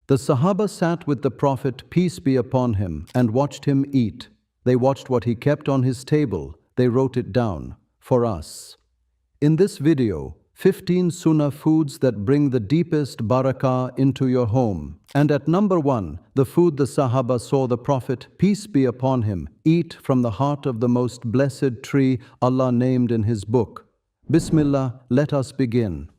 The Sahaba sat with the Prophet, peace be upon him, and watched him eat. They watched what he kept on his table. They wrote it down for us. In this video, 15 Sunnah foods that bring the deepest barakah into your home. And at number 1, the food the Sahaba saw the Prophet, peace be upon him, eat from the heart of the most blessed tree Allah named in His book. Bismillah, let us begin.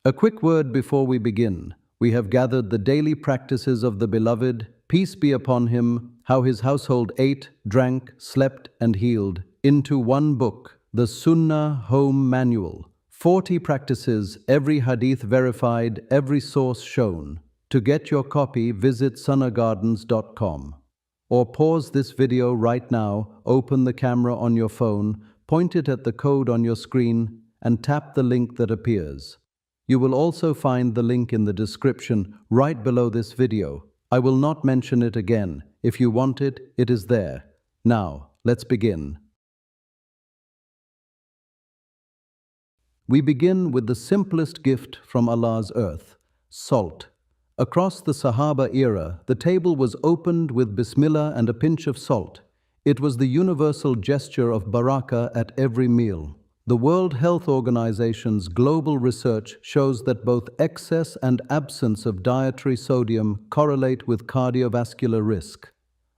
A quick word before we begin. We have gathered the daily practices of the Beloved, peace be upon him, how his household ate, drank, slept, and healed, into one book, the Sunnah Home Manual. 40 practices, every hadith verified, every source shown. To get your copy, visit sunnahgardens.com. Or pause this video right now, open the camera on your phone, point it at the code on your screen, and tap the link that appears. You will also find the link in the description right below this video. I will not mention it again. If you want it, it is there. Now, let's begin. We begin with the simplest gift from Allah's earth, salt. Across the Sahaba era, the table was opened with Bismillah and a pinch of salt. It was the universal gesture of Barakah at every meal. The World Health Organization's global research shows that both excess and absence of dietary sodium correlate with cardiovascular risk.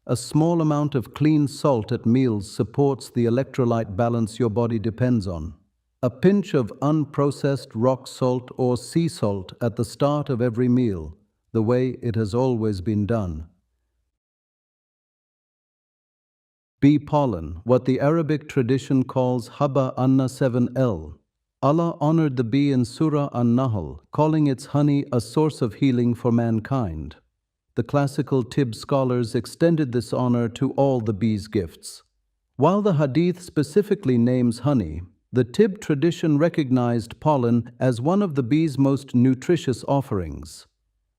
A small amount of clean salt at meals supports the electrolyte balance your body depends on. A pinch of unprocessed rock salt or sea salt at the start of every meal, the way it has always been done. Bee pollen, what the Arabic tradition calls Haba Anna 7L. Allah honored the bee in Surah An-Nahl, calling its honey a source of healing for mankind. The classical Tibb scholars extended this honor to all the bee's gifts. While the Hadith specifically names honey, the Tibb tradition recognized pollen as one of the bee's most nutritious offerings.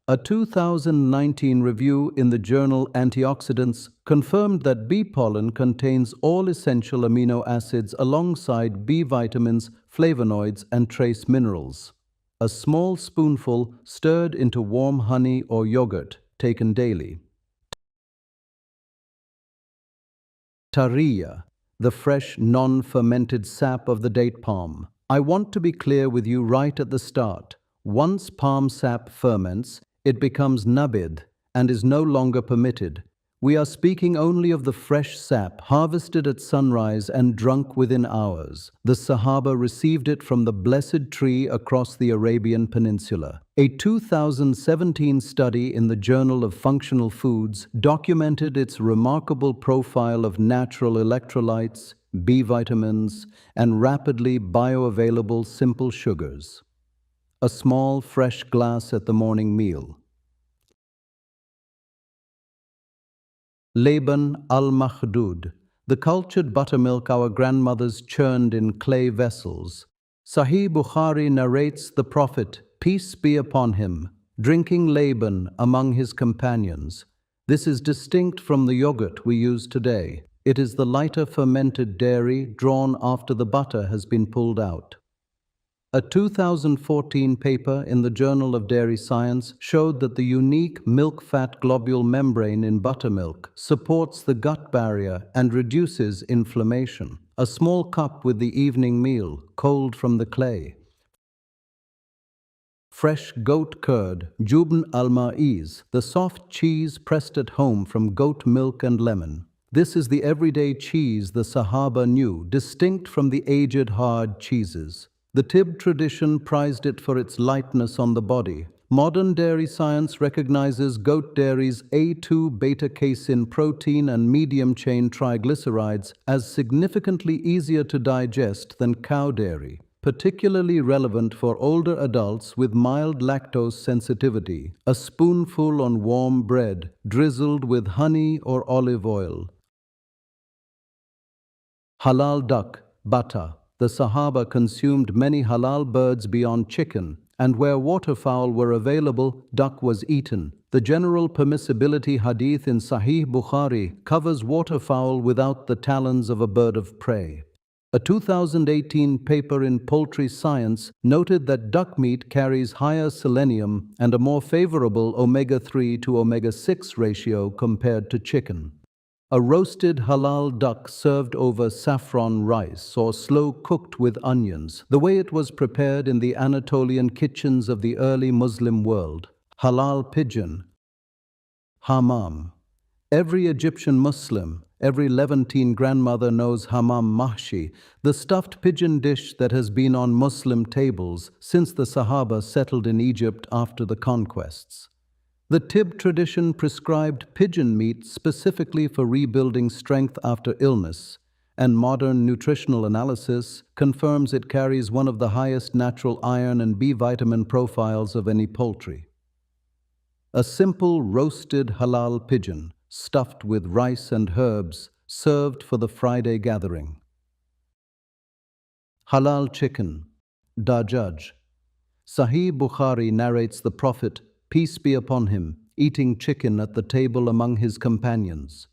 A 2019 review in the journal Antioxidants confirmed that bee pollen contains all essential amino acids alongside B vitamins, flavonoids, and trace minerals. A small spoonful stirred into warm honey or yogurt, taken daily. Tariya, the fresh, non-fermented sap of the date palm. I want to be clear with you right at the start. Once palm sap ferments, it becomes nabid and is no longer permitted. We are speaking only of the fresh sap harvested at sunrise and drunk within hours. The Sahaba received it from the blessed tree across the Arabian Peninsula. A 2017 study in the Journal of Functional Foods documented its remarkable profile of natural electrolytes, B vitamins, and rapidly bioavailable simple sugars. A small, fresh glass at the morning meal. Laban al-Makhdud, the cultured buttermilk our grandmothers churned in clay vessels. Sahih Bukhari narrates the Prophet, peace be upon him, drinking Laban among his companions. This is distinct from the yogurt we use today. It is the lighter fermented dairy drawn after the butter has been pulled out. A 2014 paper in the Journal of Dairy Science showed that the unique milk-fat globule membrane in buttermilk supports the gut barrier and reduces inflammation. A small cup with the evening meal, cold from the clay. Fresh goat curd, Jubn al-Ma'iz, the soft cheese pressed at home from goat milk and lemon. This is the everyday cheese the Sahaba knew, distinct from the aged hard cheeses. The Tibb tradition prized it for its lightness on the body. Modern dairy science recognizes goat dairy's A2 beta-casein protein and medium-chain triglycerides as significantly easier to digest than cow dairy, particularly relevant for older adults with mild lactose sensitivity. A spoonful on warm bread, drizzled with honey or olive oil. Halal duck, butter. The Sahaba consumed many halal birds beyond chicken, and where waterfowl were available, duck was eaten. The general permissibility hadith in Sahih Bukhari covers waterfowl without the talons of a bird of prey. A 2018 paper in Poultry Science noted that duck meat carries higher selenium and a more favorable omega-3 to omega-6 ratio compared to chicken. A roasted halal duck served over saffron rice or slow cooked with onions, the way it was prepared in the Anatolian kitchens of the early Muslim world. Halal pigeon. Hammam. Every Egyptian Muslim, every Levantine grandmother knows hammam mahshi, the stuffed pigeon dish that has been on Muslim tables since the Sahaba settled in Egypt after the conquests. The Tibb tradition prescribed pigeon meat specifically for rebuilding strength after illness, and modern nutritional analysis confirms it carries one of the highest natural iron and B vitamin profiles of any poultry. A simple roasted halal pigeon, stuffed with rice and herbs, served for the Friday gathering. Halal chicken, dajjaj. Sahih Bukhari narrates the Prophet, peace be upon him, eating chicken at the table among his companions.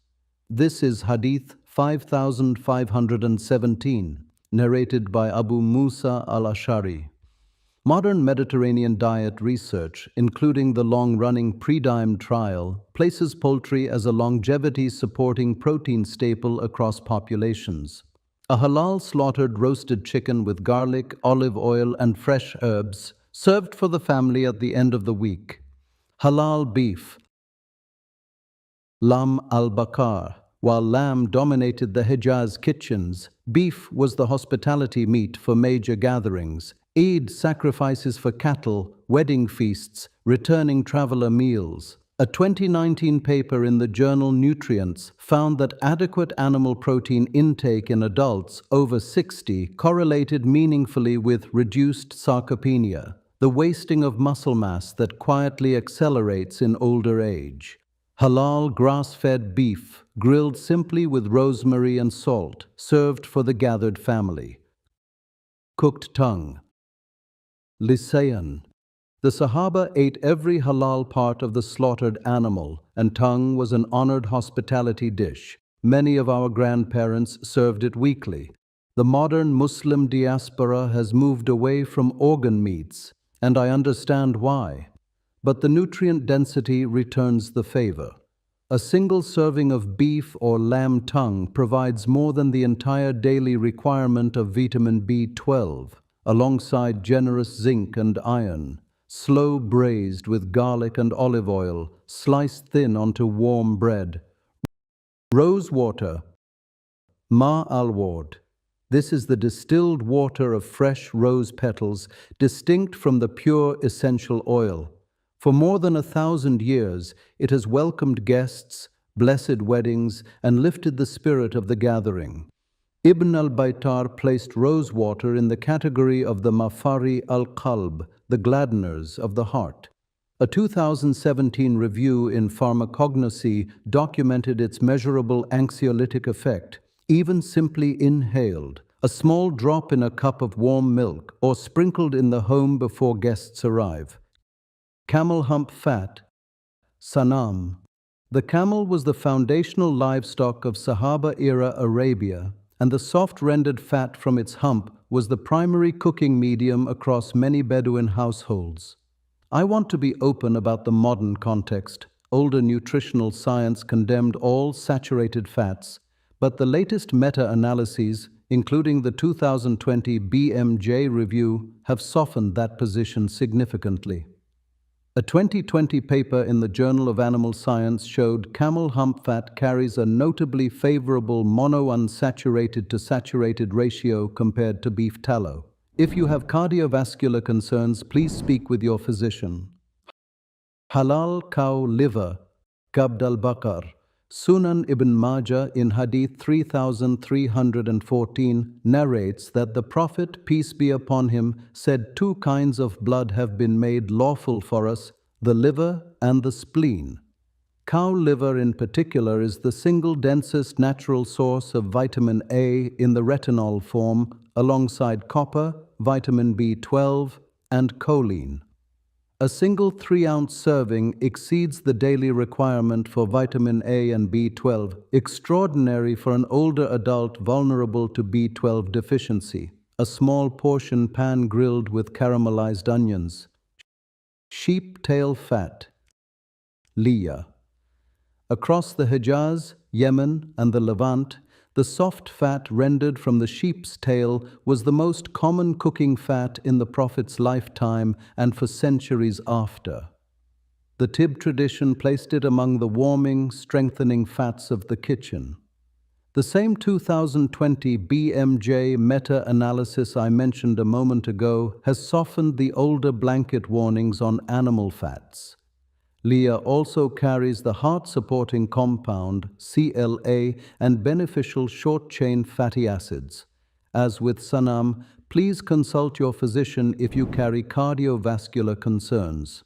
This is Hadith 5517, narrated by Abu Musa al-Ash'ari. Modern Mediterranean diet research, including the long-running Predim trial, places poultry as a longevity-supporting protein staple across populations. A halal slaughtered roasted chicken with garlic, olive oil, and fresh herbs, served for the family at the end of the week. Halal beef. Lam al-Bakar. While lamb dominated the Hijaz kitchens, beef was the hospitality meat for major gatherings. Eid sacrifices for cattle, wedding feasts, returning traveler meals. A 2019 paper in the journal Nutrients found that adequate animal protein intake in adults over 60 correlated meaningfully with reduced sarcopenia, the wasting of muscle mass that quietly accelerates in older age. Halal grass-fed beef, grilled simply with rosemary and salt, served for the gathered family. Cooked tongue. Lisayan. The Sahaba ate every halal part of the slaughtered animal, and tongue was an honored hospitality dish. Many of our grandparents served it weekly. The modern Muslim diaspora has moved away from organ meats, and I understand why. But the nutrient density returns the favor. A single serving of beef or lamb tongue provides more than the entire daily requirement of vitamin B12. Alongside generous zinc and iron, slow braised with garlic and olive oil, sliced thin onto warm bread. Rose water, ma al-ward. This is the distilled water of fresh rose petals, distinct from the pure essential oil. For more than 1,000 years, it has welcomed guests, blessed weddings, and lifted the spirit of the gathering. Ibn al-Bayṭār placed rose water in the category of the mafari al-qalb, the gladdeners of the heart. A 2017 review in Pharmacognosy documented its measurable anxiolytic effect, even simply inhaled, a small drop in a cup of warm milk or sprinkled in the home before guests arrive. Camel hump fat, sanam. The camel was the foundational livestock of Sahaba-era Arabia, and the soft-rendered fat from its hump was the primary cooking medium across many Bedouin households. I want to be open about the modern context. Older nutritional science condemned all saturated fats, but the latest meta-analyses, including the 2020 BMJ review, have softened that position significantly. A 2020 paper in the Journal of Animal Science showed camel hump fat carries a notably favorable monounsaturated to saturated ratio compared to beef tallow. If you have cardiovascular concerns, please speak with your physician. Halal cow liver, kabd al-Bakar. Sunan ibn Majah in Hadith 3314 narrates that the Prophet, peace be upon him, said 2 kinds of blood have been made lawful for us, the liver and the spleen. Cow liver in particular is the single densest natural source of vitamin A in the retinol form, alongside copper, vitamin B12, and choline. A single 3-ounce serving exceeds the daily requirement for vitamin A and B12, extraordinary for an older adult vulnerable to B12 deficiency. A small portion pan-grilled with caramelized onions. Sheep tail fat. Liya. Across the Hijaz, Yemen, and the Levant, the soft fat rendered from the sheep's tail was the most common cooking fat in the Prophet's lifetime and for centuries after. The Tibb tradition placed it among the warming, strengthening fats of the kitchen. The same 2020 BMJ meta-analysis I mentioned a moment ago has softened the older blanket warnings on animal fats. Liya also carries the heart-supporting compound, CLA, and beneficial short-chain fatty acids. As with Sunnah, please consult your physician if you carry cardiovascular concerns.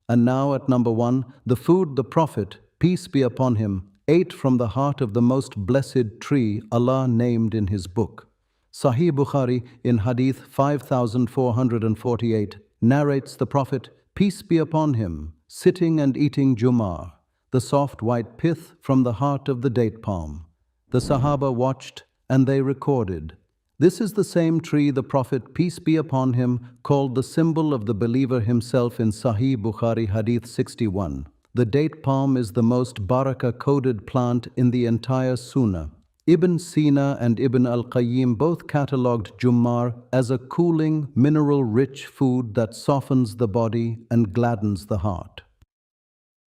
And now at number 1, the food the Prophet, peace be upon him, ate from the heart of the most blessed tree Allah named in His book. Sahih Bukhari in Hadith 5448 narrates the Prophet, peace be upon him, sitting and eating Jummar, the soft white pith from the heart of the date palm. The Sahaba watched and they recorded. This is the same tree the Prophet, peace be upon him, called the symbol of the believer himself in Sahih Bukhari Hadith 61. The date palm is the most Barakah coded plant in the entire Sunnah. Ibn Sina and al-Qayyim both catalogued Jummar as a cooling, mineral-rich food that softens the body and gladdens the heart.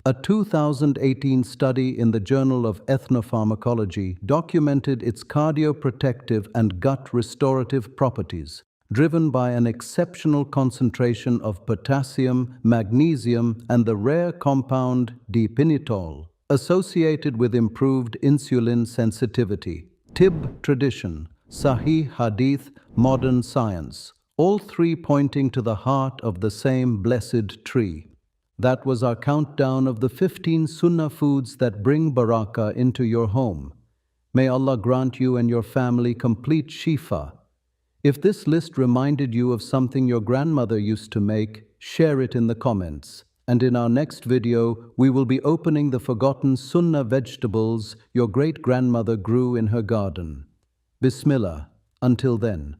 A 2018 study in the Journal of Ethnopharmacology documented its cardioprotective and gut restorative properties, driven by an exceptional concentration of potassium, magnesium, and the rare compound dipinitol, associated with improved insulin sensitivity. Tibb tradition, Sahih Hadith, modern science, all three pointing to the heart of the same blessed tree. That was our countdown of the 15 Sunnah foods that bring Barakah into your home. May Allah grant you and your family complete shifa. If this list reminded you of something your grandmother used to make, share it in the comments. And in our next video, we will be opening the forgotten Sunnah vegetables your great-grandmother grew in her garden. Bismillah. Until then.